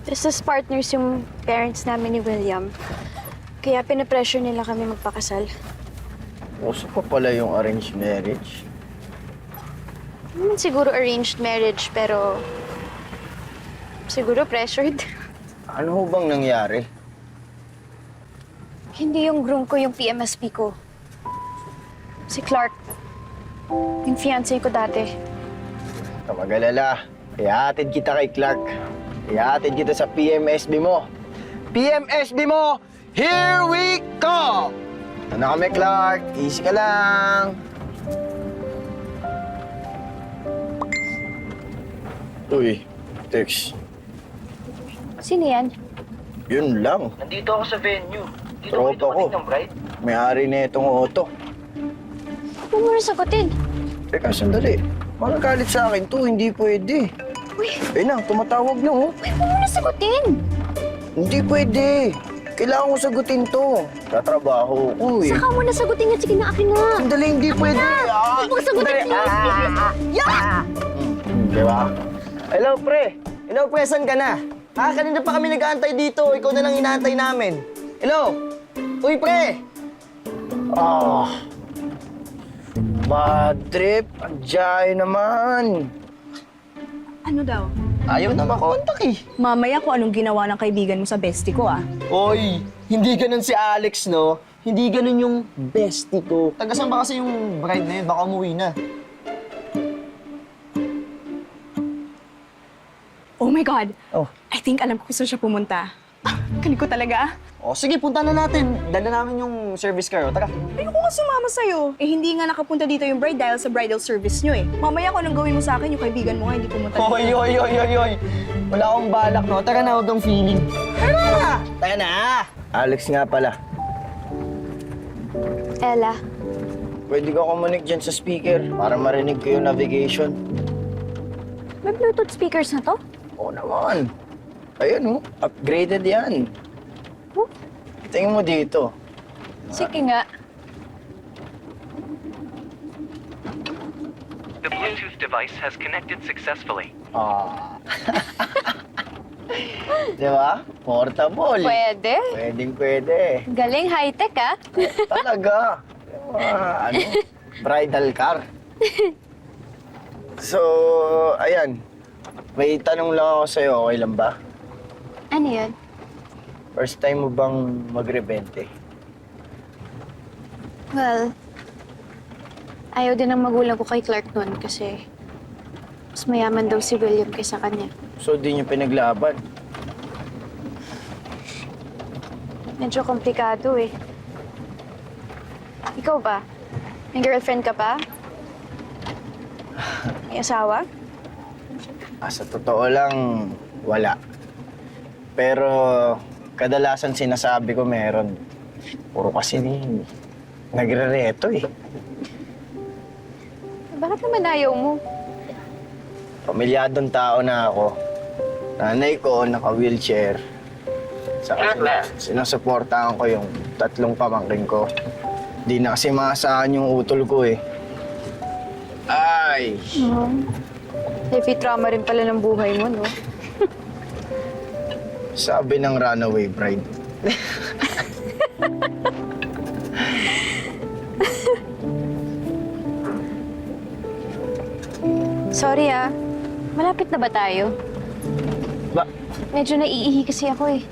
Business partners yung parents namin ni William. Kaya pinapressure nila kami magpakasal. Uso pa pala yung arranged marriage. Hindi naman siguro arranged marriage, pero siguro pressured. Ano ho bang nangyari? Hindi yung groom ko yung PMSP ko. Si Clark. Yung fiancé ko dati. Kamagalala. Ihahatid kita kay Clark. Ihahatid kita sa PMSB mo. PMSB mo! Here we go! Ito na kami, Clark. Easy ka lang. Uy, Tex. Sino yan? Yun lang. Nandito ako sa venue. Dito Tropa ko dumating ko. ng bride. May-ari na itong auto. Huwag mo na sagutin. Teka, sandali. Magalit sa akin to, hindi pwede. Uy, Ayun na, tumatawag na oh. huwag mo na sagutin. Hindi pwede. Kailangan ko sagutin to. Tatrabaho ko eh. Saka mo na sagutin yan. Sige na, akin na. Sandali, hindi pwede. Huwag mong sagutin. Di ba? Hello, pre. Hello, pre. Saan ka na? Kanina pa kami nag-aantay dito. Ikaw na lang inaantay namin. Hello? Uy, pre! Bad trip. Andiyan naman. Ano daw? Ayaw na makontak eh. Mamaya kung anong ginawa ng kaibigan mo sa bestie ko, ah. Oy, hindi ganun si Alex, no? Hindi ganun yung bestie ko. Tagasan ba kasi yung bride na yun? Baka umuwi na. Oh my God! Oh. I think alam ko kung saan siya pumunta. Galing ko talaga, ah. O sige, punta na natin. Dala namin yung service car. Tara. Ayoko nga sumama sa'yo. Eh, hindi nga nakapunta dito yung bride dahil sa bridal service nyo, eh. Mamaya kung anong gawin mo sa akin, yung kaibigan mo nga hindi pumunta dito. Oy. Wala akong balak, no? Tara na, huwag kang feeling. Tara na! Alex nga pala. Ella, Pwede ka kumunik dyan sa speaker para marinig ko yung navigation. may Bluetooth speakers na to? Oo naman. Ayun oh, upgraded yan. Oh, Tingin mo dito. sige nga. The Bluetooth device has connected successfully. Di ba? Portable. Pwede. Pwede. Galing high-tech, ah. Talaga. Ano? Bridal car. So, ayan. May tanong lang ako sa'yo, okay lang ba? Ano yun? First time mo bang magrebente? Well, ayaw din ng magulang ko kay Clark noon kasi mas mayaman daw si William kaysa kanya. So, di niyo pinaglaban? Medyo komplikado eh. Ikaw ba? May girlfriend ka pa? May asawa? Sa totoo lang, wala. Pero, kadalasan sinasabi ko meron. Puro kasi nagre-reto eh. Bakit naman ayaw mo? Pamilyadong tao na ako. Nanay ko, naka-wheelchair. Saka sinusuportahan ko yung 3 pamangkin ko. Di na kasi maasahan yung utol ko eh. Ay! Heavy trauma rin pala ng buhay mo, no? Sabi ng runaway bride. Sorry ah. Malapit na ba tayo? Ba? Medyo naiihi kasi ako eh.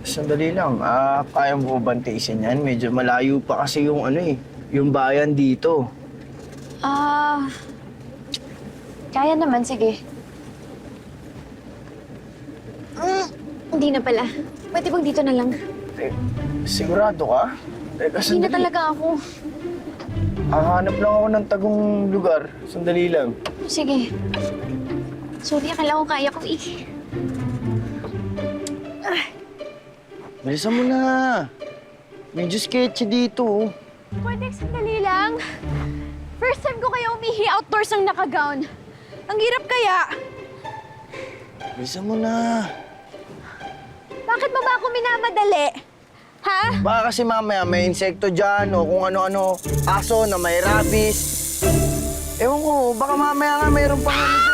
Sandali lang. Kaya mo ba tiisin yan? Medyo malayo pa kasi yung yung bayan dito. Kaya naman, sige. Hindi na pala. Pwede bang dito na lang? Sigurado ka? Teka, Hindi na sandali. talaga ako. Hanap lang ako ng tagong lugar. Sandali lang. Sige. Sorry, akala ko kaya ko eh. Bilisan mo na. Medyo sketchy dito. Oh. Pwede, sandali lang. First time ko kaya umihi outdoors ng naka-gown. Ang hirap kaya. Bilisan mo na. Bakit ba ako minamadali? Ha? Baka kasi mamaya may insekto dyan o kung ano-ano. Aso na may rabies. Ewan ko, baka mamaya nga mayroon pang ano dyan.